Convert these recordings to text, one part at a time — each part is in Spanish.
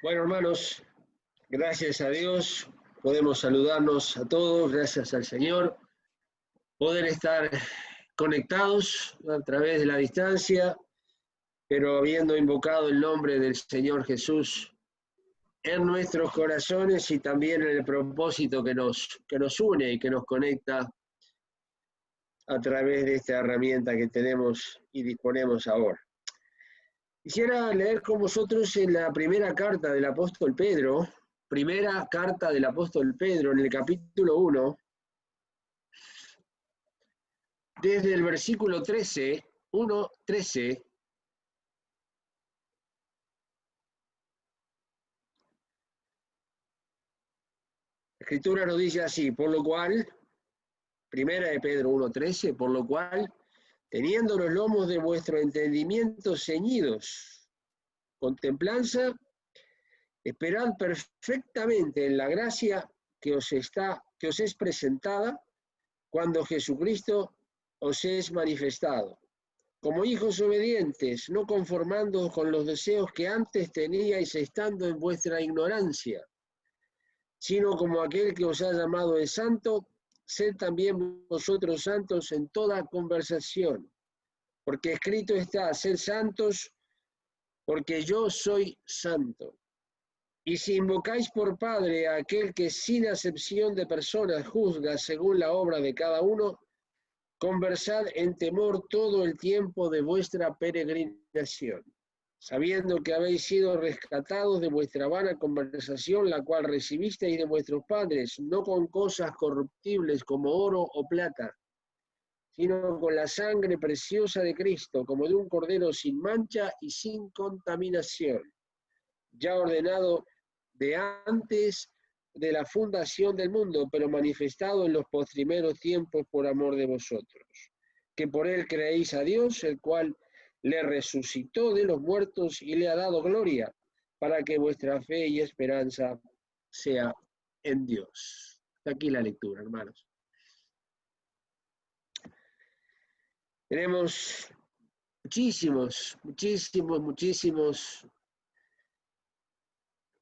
Bueno, hermanos, gracias a Dios, podemos saludarnos a todos, gracias al Señor, poder estar conectados a través de la distancia, pero habiendo invocado el nombre del Señor Jesús en nuestros corazones y también en el propósito que nos une y que nos conecta a través de esta herramienta que tenemos y disponemos ahora. Quisiera leer con vosotros en la primera carta del apóstol Pedro, en el capítulo 1, desde el versículo 13, 1:13. La Escritura nos dice así, por lo cual, primera de Pedro 1:13, por lo cual, teniendo los lomos de vuestro entendimiento ceñidos, con templanza, esperad perfectamente en la gracia que os es presentada cuando Jesucristo os es manifestado. Como hijos obedientes, no conformándoos con los deseos que antes teníais estando en vuestra ignorancia, sino como aquel que os ha llamado es santo, sed también vosotros santos en toda conversación, porque escrito está, sed santos, porque yo soy santo. Y si invocáis por Padre a aquel que sin acepción de personas juzga según la obra de cada uno, conversad en temor todo el tiempo de vuestra peregrinación, sabiendo que habéis sido rescatados de vuestra vana conversación, la cual recibisteis de vuestros padres, no con cosas corruptibles como oro o plata, sino con la sangre preciosa de Cristo, como de un cordero sin mancha y sin contaminación, ya ordenado de antes de la fundación del mundo, pero manifestado en los postrimeros tiempos por amor de vosotros, que por él creéis a Dios, el cual le resucitó de los muertos y le ha dado gloria, para que vuestra fe y esperanza sea en Dios. Hasta aquí la lectura, hermanos. Tenemos muchísimos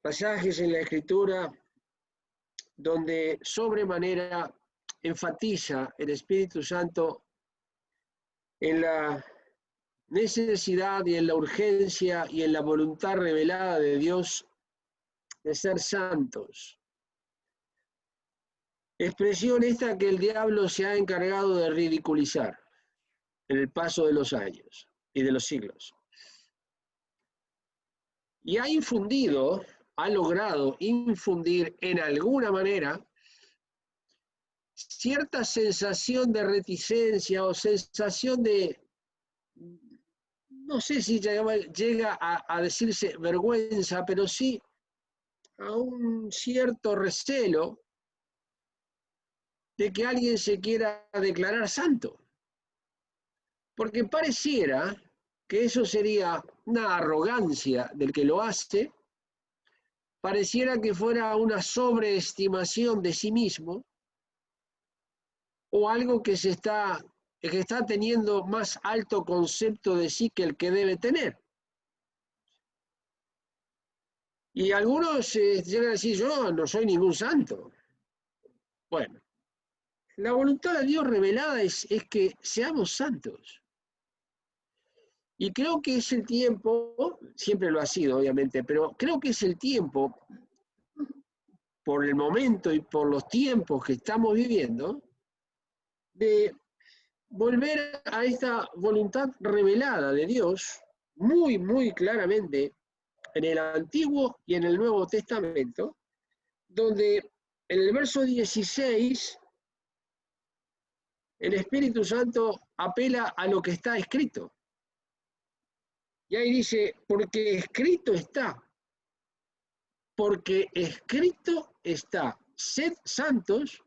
pasajes en la Escritura donde sobremanera enfatiza el Espíritu Santo en la necesidad y en la urgencia y en la voluntad revelada de Dios de ser santos. Expresión esta que el diablo se ha encargado de ridiculizar en el paso de los años y de los siglos. Y ha logrado infundir en alguna manera cierta sensación de reticencia o sensación de, no sé si llega a decirse vergüenza, pero sí a un cierto recelo de que alguien se quiera declarar santo. Porque pareciera que eso sería una arrogancia del que lo hace, pareciera que fuera una sobreestimación de sí mismo, o algo que está teniendo más alto concepto de sí que el que debe tener. Y algunos llegan a decir, yo no soy ningún santo. Bueno, la voluntad de Dios revelada es que seamos santos. Y creo que es el tiempo, siempre lo ha sido obviamente, pero creo que es el tiempo, por el momento y por los tiempos que estamos viviendo, de volver a esta voluntad revelada de Dios, muy claramente, en el Antiguo y en el Nuevo Testamento, donde en el verso 16 el Espíritu Santo apela a lo que está escrito. Y ahí dice, porque escrito está, sed santos,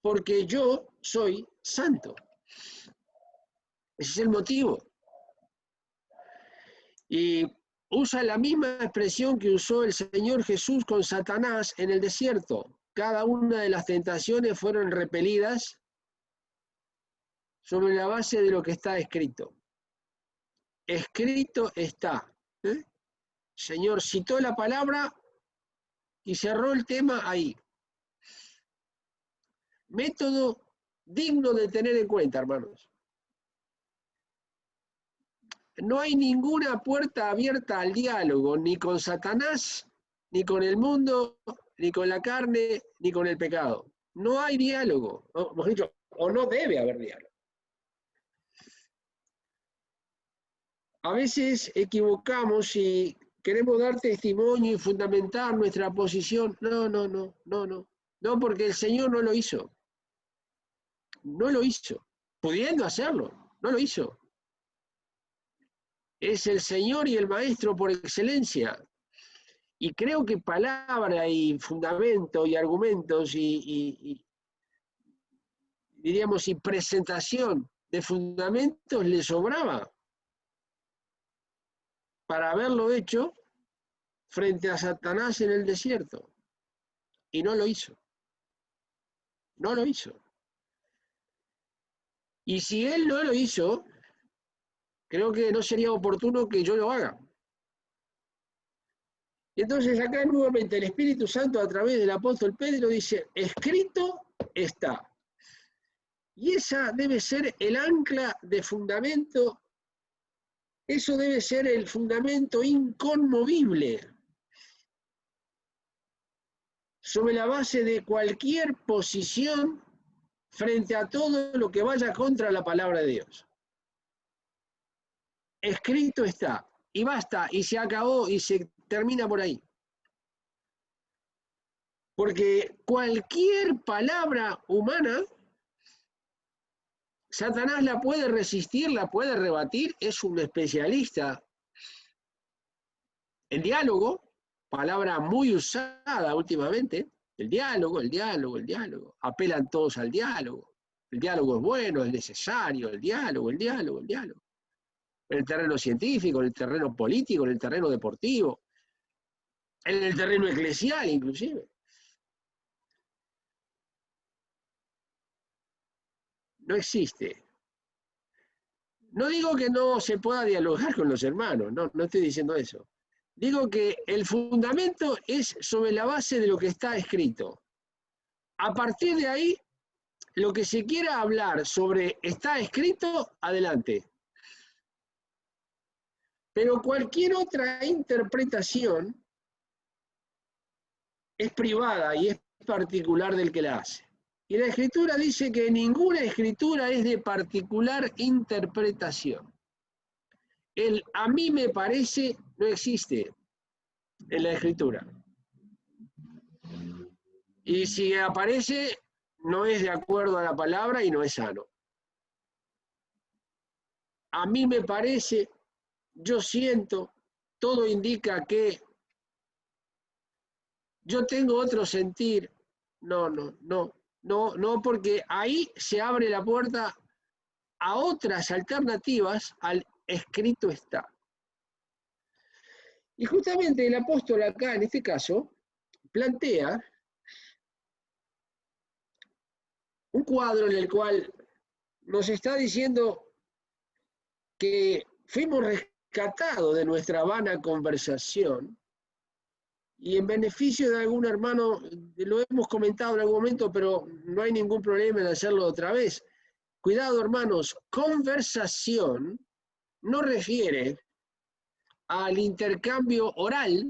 porque yo soy santo. Ese es el motivo. Y usa la misma expresión que usó el Señor Jesús con Satanás en el desierto. Cada una de las tentaciones fueron repelidas sobre la base de lo que está escrito. Escrito está. Señor citó la palabra y cerró el tema ahí. Método digno de tener en cuenta, hermanos. No hay ninguna puerta abierta al diálogo, ni con Satanás, ni con el mundo, ni con la carne, ni con el pecado. No hay diálogo, o, mejor dicho, o no debe haber diálogo. A veces equivocamos y queremos dar testimonio y fundamentar nuestra posición. No, porque el Señor no lo hizo. No lo hizo. Pudiendo hacerlo, no lo hizo. Es el Señor y el Maestro por excelencia. Y creo que palabra y fundamento y argumentos y diríamos, y presentación de fundamentos le sobraba para haberlo hecho frente a Satanás en el desierto. Y no lo hizo. No lo hizo. Y si él no lo hizo, creo que no sería oportuno que yo lo haga. Entonces acá nuevamente el Espíritu Santo a través del apóstol Pedro dice, escrito está. Y esa debe ser el ancla de fundamento, eso debe ser el fundamento inconmovible sobre la base de cualquier posición frente a todo lo que vaya contra la palabra de Dios. Escrito está, y basta, y se acabó, y se termina por ahí. Porque cualquier palabra humana, Satanás la puede resistir, la puede rebatir, es un especialista en diálogo, palabra muy usada últimamente, el diálogo. Apelan todos al diálogo. El diálogo es bueno, es necesario, el diálogo. En el terreno científico, en el terreno político, en el terreno deportivo, en el terreno eclesial inclusive. No existe. No digo que no se pueda dialogar con los hermanos, no estoy diciendo eso. Digo que el fundamento es sobre la base de lo que está escrito. A partir de ahí, lo que se quiera hablar sobre está escrito, adelante. Pero cualquier otra interpretación es privada y es particular del que la hace. Y la Escritura dice que ninguna Escritura es de particular interpretación. El a mí me parece no existe en la Escritura. Y si aparece, no es de acuerdo a la palabra y no es sano. A mí me parece, yo siento, todo indica que yo tengo otro sentir. No, porque ahí se abre la puerta a otras alternativas al escrito está. Y justamente el apóstol acá, en este caso, plantea un cuadro en el cual nos está diciendo que fuimos rescatados de nuestra vana conversación y en beneficio de algún hermano, lo hemos comentado en algún momento, pero no hay ningún problema en hacerlo otra vez. Cuidado, hermanos, conversación no refiere al intercambio oral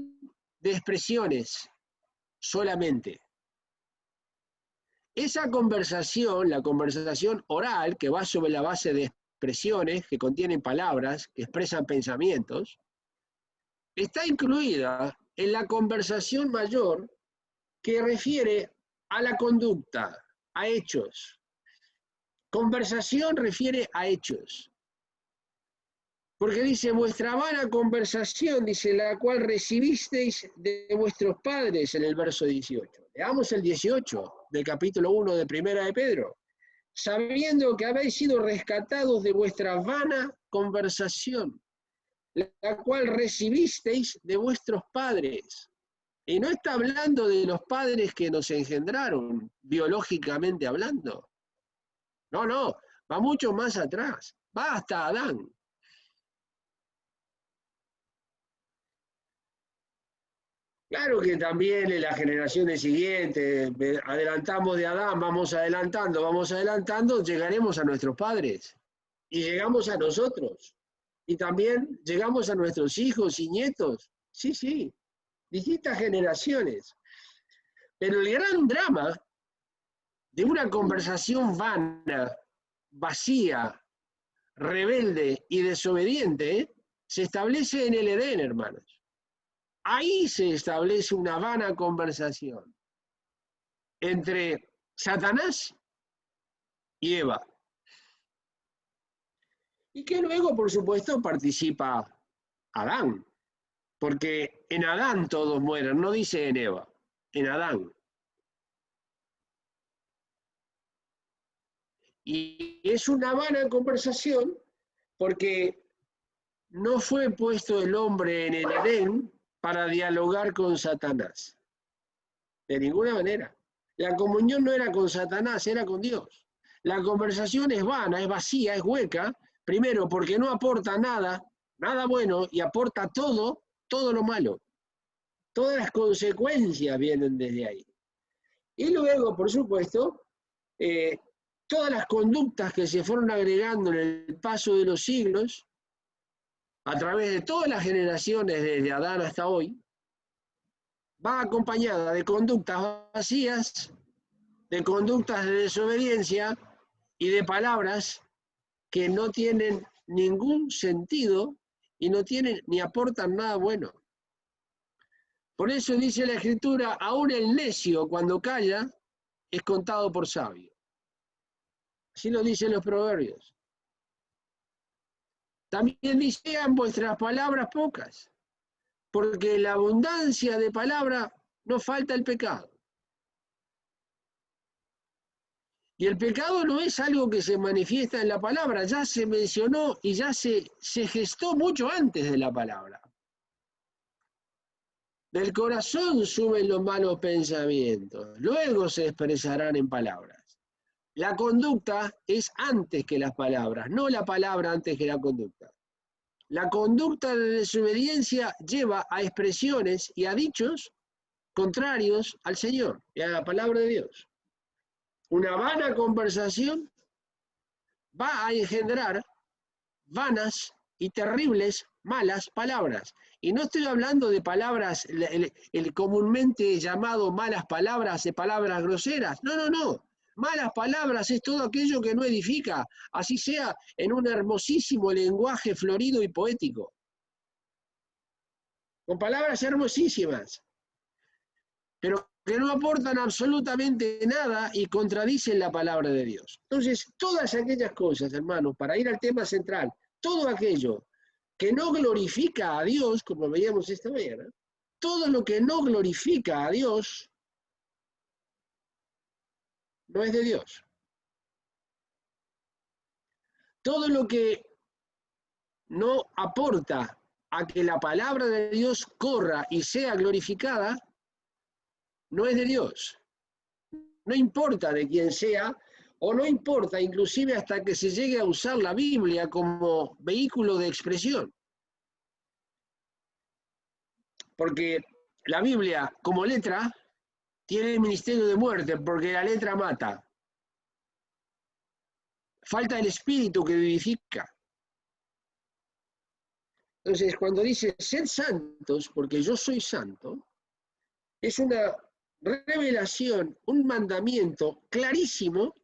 de expresiones solamente. Esa conversación, la conversación oral, que va sobre la base de expresiones que contienen palabras, que expresan pensamientos, está incluida en la conversación mayor que refiere a la conducta, a hechos. Conversación refiere a hechos. Porque dice, vuestra vana conversación, dice, la cual recibisteis de vuestros padres en el verso 18. Leamos el 18 del capítulo 1 de Primera de Pedro. Sabiendo que habéis sido rescatados de vuestra vana conversación, la cual recibisteis de vuestros padres. Y no está hablando de los padres que nos engendraron, biológicamente hablando. No, va mucho más atrás, va hasta Adán. Claro que también en las generaciones siguientes, adelantamos de Adán, vamos adelantando, llegaremos a nuestros padres y llegamos a nosotros. Y también llegamos a nuestros hijos y nietos. Sí, sí, distintas generaciones. Pero el gran drama de una conversación vana, vacía, rebelde y desobediente se establece en el Edén, hermanos. Ahí se establece una vana conversación entre Satanás y Eva. Y que luego, por supuesto, participa Adán, porque en Adán todos mueren, no dice en Eva, en Adán. Y es una vana conversación porque no fue puesto el hombre en el Edén para dialogar con Satanás. De ninguna manera. La comunión no era con Satanás, era con Dios. La conversación es vana, es vacía, es hueca, primero porque no aporta nada, nada bueno, y aporta todo, todo lo malo. Todas las consecuencias vienen desde ahí. Y luego, por supuesto, todas las conductas que se fueron agregando en el paso de los siglos, a través de todas las generaciones, desde Adán hasta hoy, va acompañada de conductas vacías, de conductas de desobediencia y de palabras que no tienen ningún sentido y no tienen ni aportan nada bueno. Por eso dice la Escritura, aún el necio cuando calla es contado por sabio. Así lo dicen los proverbios. También dicen vuestras palabras pocas, porque en la abundancia de palabra no falta el pecado. Y el pecado no es algo que se manifiesta en la palabra, ya se mencionó y ya se gestó mucho antes de la palabra. Del corazón suben los malos pensamientos, luego se expresarán en palabras. La conducta es antes que las palabras, no la palabra antes que la conducta. La conducta de desobediencia lleva a expresiones y a dichos contrarios al Señor y a la palabra de Dios. Una vana conversación va a engendrar vanas y terribles malas palabras. Y no estoy hablando de palabras, el comúnmente llamado malas palabras, de palabras groseras. No, no, no. Malas palabras es todo aquello que no edifica, así sea en un hermosísimo lenguaje florido y poético. Con palabras hermosísimas, pero que no aportan absolutamente nada y contradicen la palabra de Dios. Entonces, todas aquellas cosas, hermanos, para ir al tema central, todo aquello que no glorifica a Dios, como veíamos esta mañana, todo lo que no glorifica a Dios no es de Dios. Todo lo que no aporta a que la palabra de Dios corra y sea glorificada, no es de Dios. No importa de quién sea, o no importa inclusive hasta que se llegue a usar la Biblia como vehículo de expresión. Porque la Biblia como letra tiene el ministerio de muerte, porque la letra mata. Falta el espíritu que vivifica. Entonces, cuando dice sed santos, porque yo soy santo, es una revelación, un mandamiento clarísimo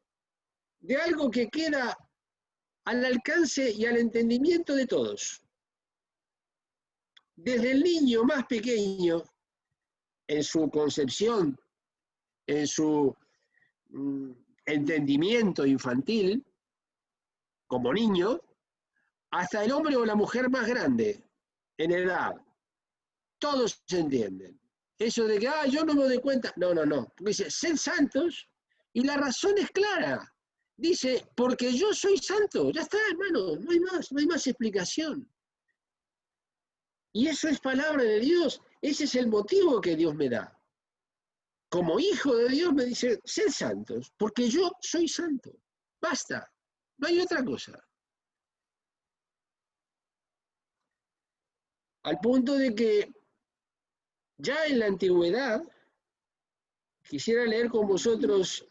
de algo que queda al alcance y al entendimiento de todos. Desde el niño más pequeño, en su concepción, en su entendimiento infantil, como niño, hasta el hombre o la mujer más grande, en edad. Todos se entienden. Eso de que, yo no me doy cuenta. No, no, no. Porque dice, sed santos, y la razón es clara. Dice, porque yo soy santo. Ya está, hermano, no hay más explicación. Y eso es palabra de Dios. Ese es el motivo que Dios me da. Como hijo de Dios me dice, sed santos, porque yo soy santo. Basta. No hay otra cosa. Al punto de que Ya en la antigüedad, quisiera leer con vosotros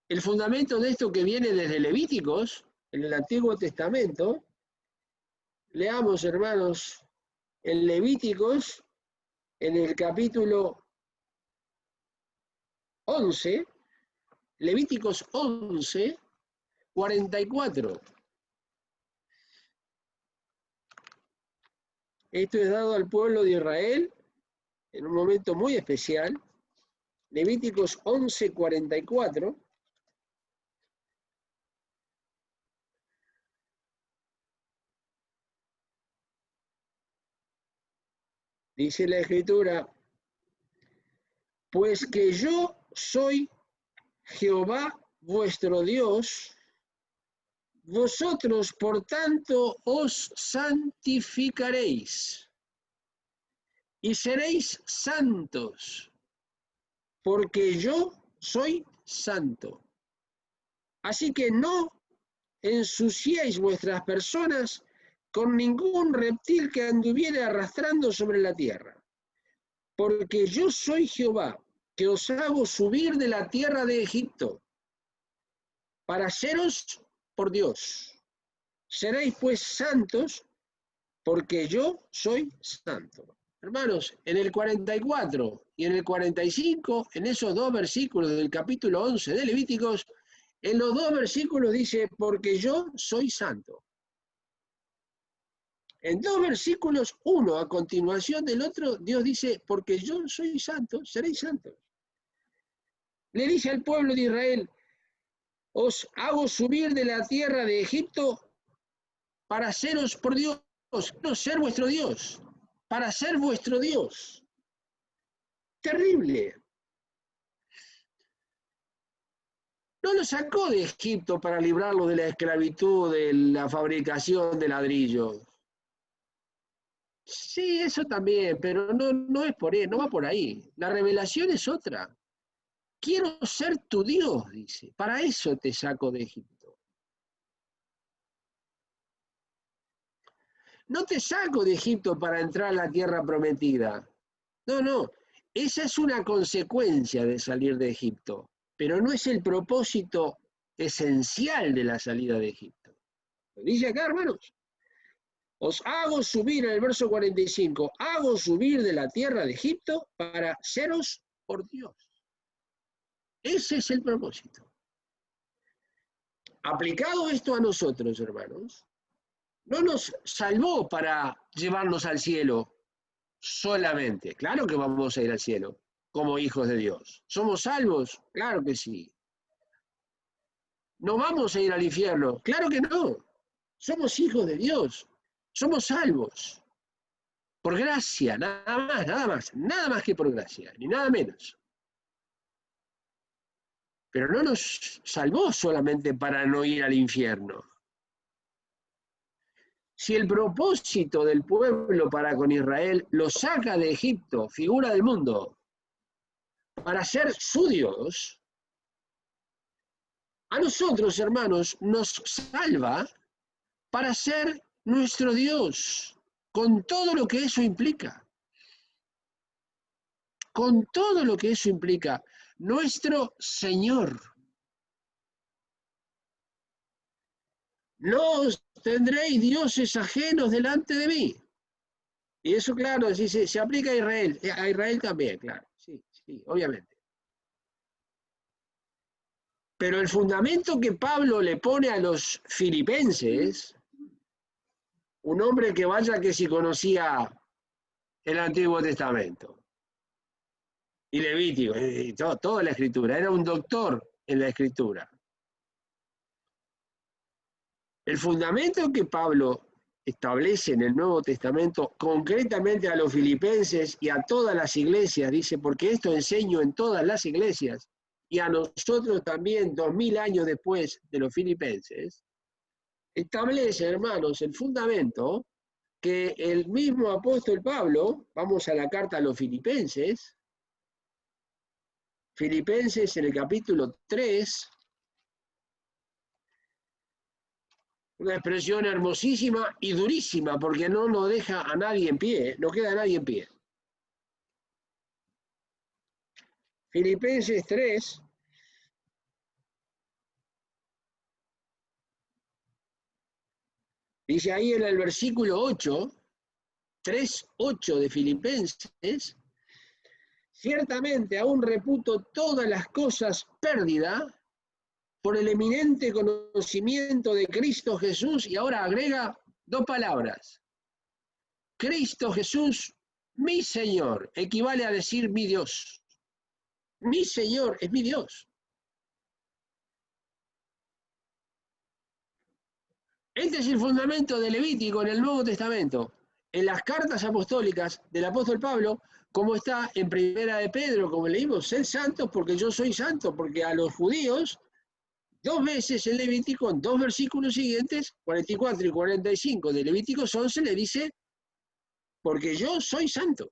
el fundamento de esto que viene desde Levíticos, en el Antiguo Testamento. Leamos, hermanos, en Levíticos, en el capítulo 11, Levíticos 11, 44. Esto es dado al pueblo de Israel en un momento muy especial. Levíticos 11, 44. Dice la Escritura, pues que yo soy Jehová vuestro Dios, vosotros por tanto os santificaréis y seréis santos, porque yo soy santo. Así que no ensuciéis vuestras personas con ningún reptil que anduviere arrastrando sobre la tierra, porque yo soy Jehová, que os hago subir de la tierra de Egipto, para seros por Dios. Seréis pues santos, porque yo soy santo. Hermanos, en el 44 y en el 45, en esos dos versículos del capítulo 11 de Levíticos, en los dos versículos dice, porque yo soy santo. En dos versículos, uno a continuación del otro, Dios dice, porque yo soy santo, seréis santos. Le dice al pueblo de Israel, os hago subir de la tierra de Egipto para seros por Dios, no ser vuestro Dios, para ser vuestro Dios. Terrible. No lo sacó de Egipto para librarlo de la esclavitud, de la fabricación de ladrillos. Sí, eso también, pero no es por ahí, no va por ahí. La revelación es otra. Quiero ser tu Dios, dice. Para eso te saco de Egipto. No te saco de Egipto para entrar a la tierra prometida. No. Esa es una consecuencia de salir de Egipto, pero no es el propósito esencial de la salida de Egipto. Lo dice acá, hermanos. Os hago subir, en el verso 45, hago subir de la tierra de Egipto para seros por Dios. Ese es el propósito. Aplicado esto a nosotros, hermanos, no nos salvó para llevarnos al cielo solamente. Claro que vamos a ir al cielo como hijos de Dios. ¿Somos salvos? Claro que sí. ¿No vamos a ir al infierno? Claro que no. Somos hijos de Dios. Somos salvos. Por gracia, nada más que por gracia, ni nada menos. Pero no nos salvó solamente para no ir al infierno. Si el propósito del pueblo para con Israel lo saca de Egipto, figura del mundo, para ser su Dios, a nosotros, hermanos, nos salva para ser nuestro Dios, con todo lo que eso implica. Con todo lo que eso implica, nuestro Señor. No os tendréis dioses ajenos delante de mí. Y eso, claro, sí, se aplica a Israel también, claro, sí, obviamente. Pero el fundamento que Pablo le pone a los filipenses, un hombre que vaya que si conocía el Antiguo Testamento, y Levítico, y toda la Escritura, era un doctor en la Escritura. El fundamento que Pablo establece en el Nuevo Testamento, concretamente a los filipenses y a todas las iglesias, dice, porque esto enseño en todas las iglesias, y a nosotros también 2000 años después de los filipenses, establece, hermanos, el fundamento que el mismo apóstol Pablo, vamos a la carta a los Filipenses en el capítulo 3, una expresión hermosísima y durísima, porque no nos deja a nadie en pie, no queda nadie en pie. Filipenses 3, dice ahí en el versículo 8, 3:8 de Filipenses, ciertamente aún reputo todas las cosas pérdida por el eminente conocimiento de Cristo Jesús, y ahora agrega dos palabras. Cristo Jesús, mi Señor, equivale a decir mi Dios. Mi Señor es mi Dios. Este es el fundamento de Levítico en el Nuevo Testamento. En las cartas apostólicas del apóstol Pablo, como está en Primera de Pedro, como leímos, sed santos porque yo soy santo, porque a los judíos, dos veces en Levítico, en dos versículos siguientes, 44 y 45 de Levítico 11, le dice, porque yo soy santo.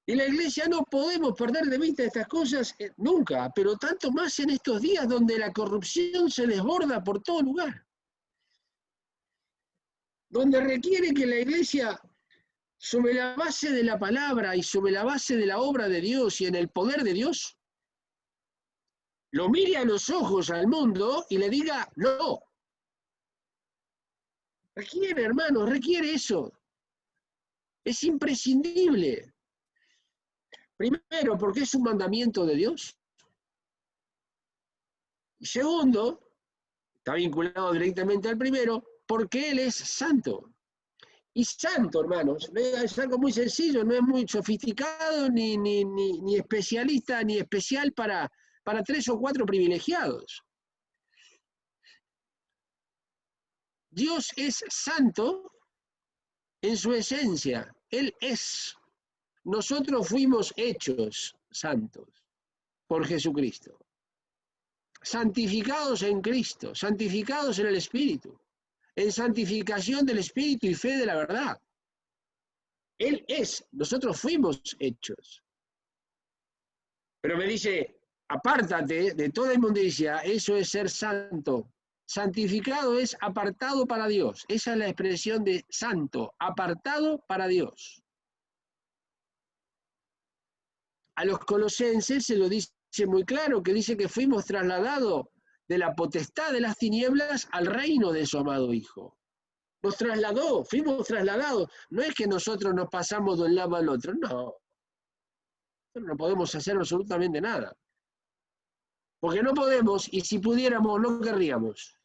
Y la iglesia no podemos perder de vista estas cosas nunca, pero tanto más en estos días donde la corrupción se desborda por todo lugar. Donde requiere que la iglesia, sobre la base de la palabra y sobre la base de la obra de Dios y en el poder de Dios, lo mire a los ojos al mundo y le diga, no. Requiere, hermanos, requiere eso. Es imprescindible. Primero, porque es un mandamiento de Dios. Y segundo, está vinculado directamente al primero, porque Él es santo. Y santo, hermanos, es algo muy sencillo, no es muy sofisticado, ni especialista, ni especial para 3 o 4 privilegiados. Dios es santo en su esencia, Él es. Nosotros fuimos hechos santos por Jesucristo. Santificados en Cristo, santificados en el Espíritu, en santificación del Espíritu y fe de la verdad. Él es, nosotros fuimos hechos. Pero me dice, apártate de toda inmundicia, eso es ser santo. Santificado es apartado para Dios. Esa es la expresión de santo, apartado para Dios. A los colosenses se lo dice muy claro, que dice que fuimos trasladados de la potestad de las tinieblas al reino de su amado Hijo. Nos trasladó, fuimos trasladados. No es que nosotros nos pasamos de un lado al otro, no. No podemos hacer absolutamente nada. Porque no podemos, y si pudiéramos, no querríamos.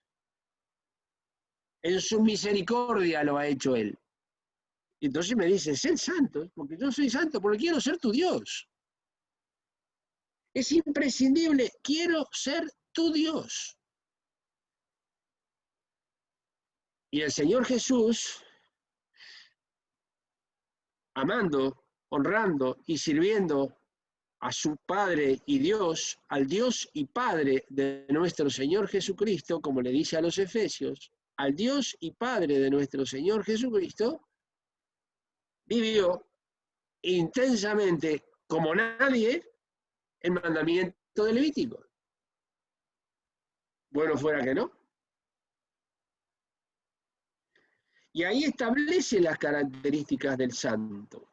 En su misericordia lo ha hecho Él. Y entonces me dice, sé santo, porque yo soy santo, porque quiero ser tu Dios. Es imprescindible, quiero ser tu Dios. Y el Señor Jesús, amando, honrando y sirviendo a su Padre y Dios, al Dios y Padre de nuestro Señor Jesucristo, como le dice a los Efesios, al Dios y Padre de nuestro Señor Jesucristo, vivió intensamente, como nadie, el mandamiento de Levítico. Bueno, fuera que no. Y ahí establece las características del santo.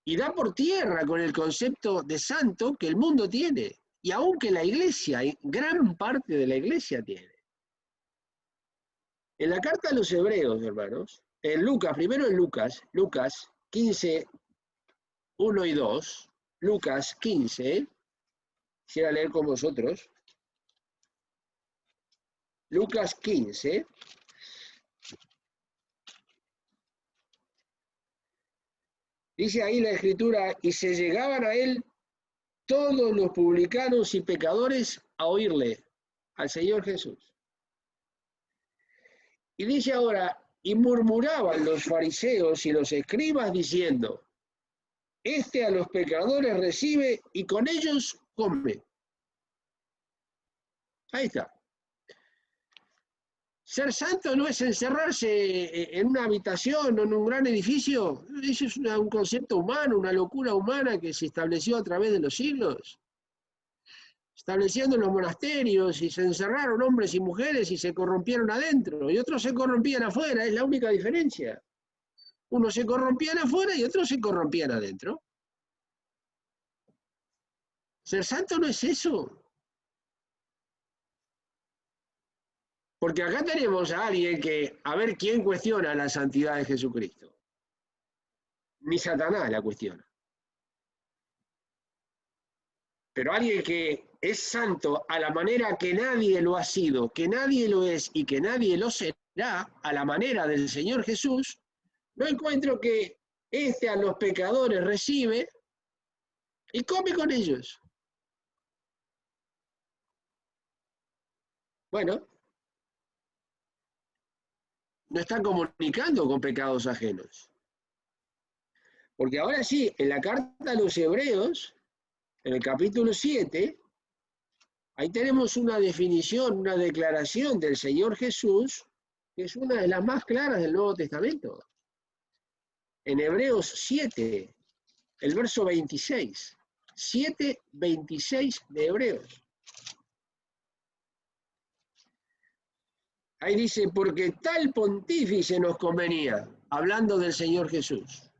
Y da por tierra con el concepto de santo que el mundo tiene. Y aunque la iglesia, gran parte de la iglesia tiene. En la carta a los hebreos, hermanos, en Lucas, primero en Lucas 15, 1 y 2, Lucas 15, quisiera leer con vosotros. Lucas 15. Dice ahí la Escritura, y se llegaban a él todos los publicanos y pecadores a oírle, al Señor Jesús. Y dice ahora, y murmuraban los fariseos y los escribas diciendo, este a los pecadores recibe y con ellos come. Ahí está. Ser santo no es encerrarse en una habitación o en un gran edificio. Eso es un concepto humano, una locura humana que se estableció a través de los siglos. Estableciendo los monasterios y se encerraron hombres y mujeres y se corrompieron adentro. Y otros se corrompían afuera, es la única diferencia. Unos se corrompían afuera y otros se corrompían adentro. Ser santo no es eso. Porque acá tenemos a alguien que, a ver quién cuestiona la santidad de Jesucristo. Ni Satanás la cuestiona. Pero alguien que es santo a la manera que nadie lo ha sido, que nadie lo es y que nadie lo será, a la manera del Señor Jesús, no encuentro que a los pecadores recibe y come con ellos. Bueno, no están comunicando con pecados ajenos. Porque ahora sí, en la carta a los Hebreos, en el capítulo 7, ahí tenemos una definición, una declaración del Señor Jesús, que es una de las más claras del Nuevo Testamento. En Hebreos 7, el verso 26. 7:26 de Hebreos. Ahí dice, porque tal pontífice nos convenía, hablando del Señor Jesús.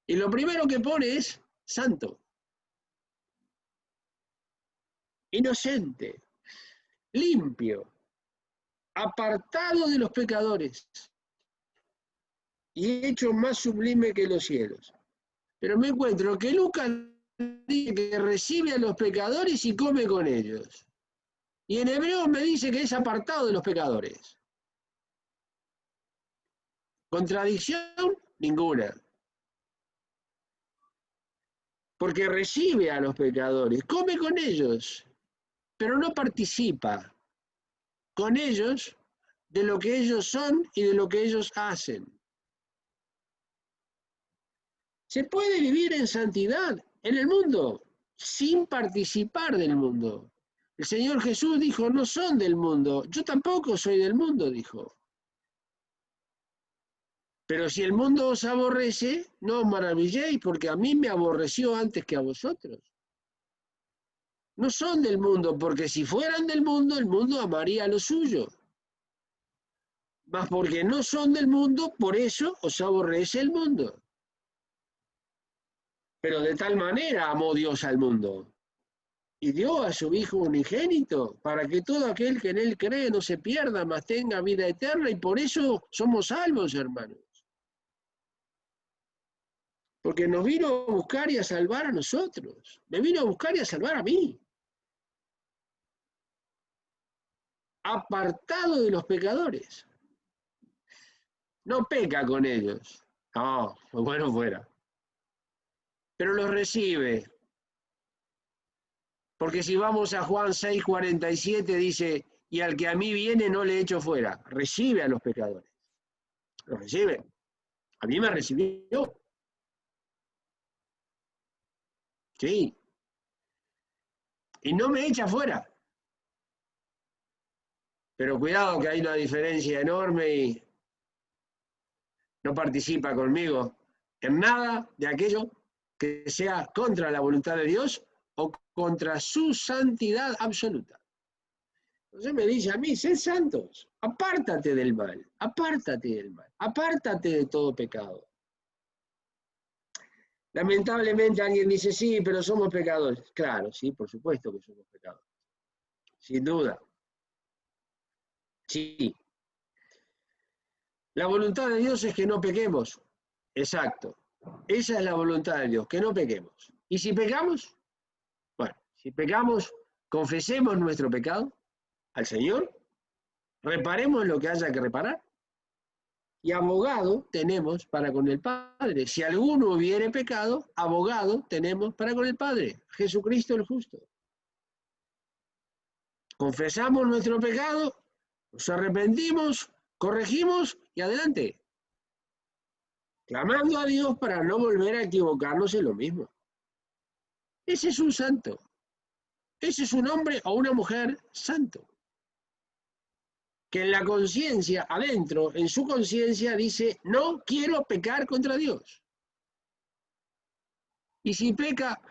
Y lo primero que pone es santo, inocente, limpio, apartado de los pecadores y hecho más sublime que los cielos. Pero me encuentro que Lucas dice que recibe a los pecadores y come con ellos. Y en Hebreos me dice que es apartado de los pecadores. Contradicción ninguna. Porque recibe a los pecadores, come con ellos, pero no participa con ellos de lo que ellos son y de lo que ellos hacen. Se puede vivir en santidad en el mundo sin participar del mundo. El Señor Jesús dijo, no son del mundo, yo tampoco soy del mundo, dijo. Pero si el mundo os aborrece, no os maravilléis, porque a mí me aborreció antes que a vosotros. No son del mundo, porque si fueran del mundo, el mundo amaría lo suyo. Mas porque no son del mundo, por eso os aborrece el mundo. Pero de tal manera amó Dios al mundo, y dio a su Hijo unigénito, para que todo aquel que en él cree no se pierda, mas tenga vida eterna, y por eso somos salvos, hermanos. Porque nos vino a buscar y a salvar a nosotros. Me vino a buscar y a salvar a mí. Apartado de los pecadores. No peca con ellos. No, pues bueno fuera. Pero los recibe. Porque si vamos a Juan 6:47 dice, y al que a mí viene no le echo fuera. Recibe a los pecadores. Los recibe. A mí me recibió. Sí. Y no me echa fuera. Pero cuidado que hay una diferencia enorme y no participa conmigo en nada de aquello que sea contra la voluntad de Dios o contra su santidad absoluta. Entonces me dice a mí, sed santos, apártate del mal, apártate de todo pecado. Lamentablemente alguien dice, sí, pero somos pecadores. Claro, sí, por supuesto que somos pecadores. Sin duda. Sí. La voluntad de Dios es que no pequemos. Exacto. Esa es la voluntad de Dios, que no pequemos. ¿Y si pecamos? Bueno, si pecamos, confesemos nuestro pecado al Señor, reparemos lo que haya que reparar, y abogado tenemos para con el Padre. Si alguno hubiere pecado, abogado tenemos para con el Padre, Jesucristo el justo. Confesamos nuestro pecado, nos arrepentimos, corregimos y adelante. Clamando a Dios para no volver a equivocarnos en lo mismo. Ese es un santo. Ese es un hombre o una mujer santo. Que en la conciencia, adentro, en su conciencia, dice, no quiero pecar contra Dios. Y si peca,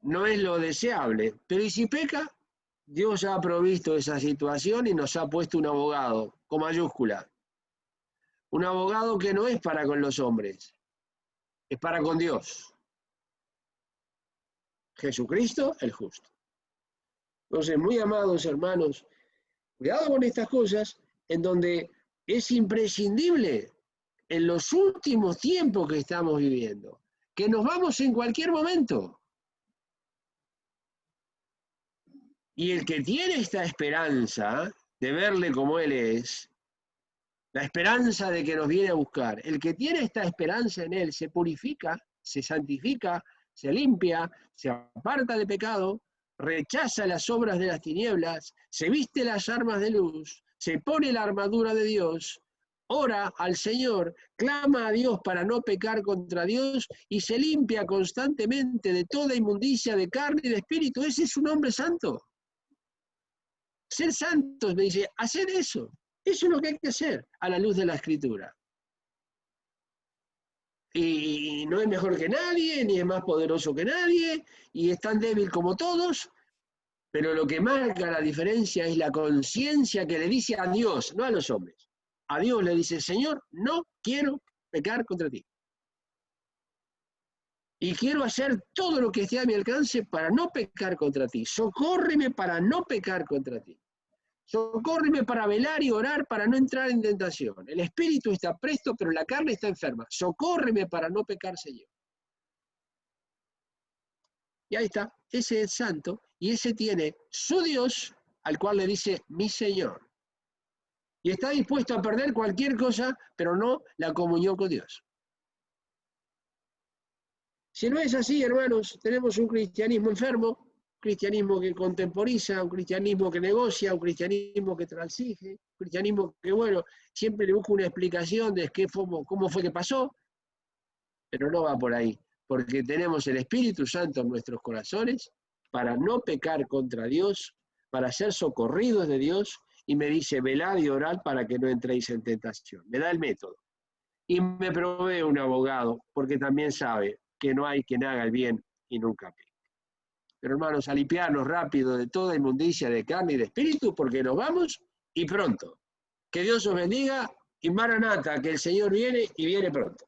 no es lo deseable, pero y si peca, Dios ha provisto esa situación y nos ha puesto un abogado, con mayúscula. Un abogado que no es para con los hombres, es para con Dios. Jesucristo el justo. Entonces, muy amados hermanos, cuidado con estas cosas en donde es imprescindible en los últimos tiempos que estamos viviendo, que nos vamos en cualquier momento. Y el que tiene esta esperanza de verle como Él es, la esperanza de que nos viene a buscar, el que tiene esta esperanza en Él se purifica, se santifica, se limpia, se aparta de pecado, rechaza las obras de las tinieblas, se viste las armas de luz, se pone la armadura de Dios, ora al Señor, clama a Dios para no pecar contra Dios y se limpia constantemente de toda inmundicia de carne y de espíritu. Ese es un hombre santo. Ser santos, me dice, hacer eso. Eso es lo que hay que hacer a la luz de la Escritura. Y no es mejor que nadie, ni es más poderoso que nadie, y es tan débil como todos, pero lo que marca la diferencia es la conciencia que le dice a Dios, no a los hombres. A Dios le dice, Señor, no quiero pecar contra ti. Y quiero hacer todo lo que esté a mi alcance para no pecar contra ti. Socórreme para no pecar contra ti. Socórreme para velar y orar para no entrar en tentación. El espíritu está presto, pero la carne está enferma. Socórreme para no pecar, Señor. Y ahí está, ese es santo, y ese tiene su Dios, al cual le dice, mi Señor. Y está dispuesto a perder cualquier cosa, pero no la comunión con Dios. Si no es así, hermanos, tenemos un cristianismo enfermo, un cristianismo que contemporiza, un cristianismo que negocia, un cristianismo que transige, un cristianismo que, bueno, siempre le busca una explicación de cómo fue que pasó, pero no va por ahí, porque tenemos el Espíritu Santo en nuestros corazones para no pecar contra Dios, para ser socorridos de Dios, y me dice, velad y orad para que no entréis en tentación. Me da el método. Y me provee un abogado, porque también sabe que no hay quien haga el bien y nunca peque. Pero hermanos, a limpiarnos rápido de toda inmundicia de carne y de espíritu, porque nos vamos y pronto. Que Dios os bendiga y Maranata, que el Señor viene y viene pronto.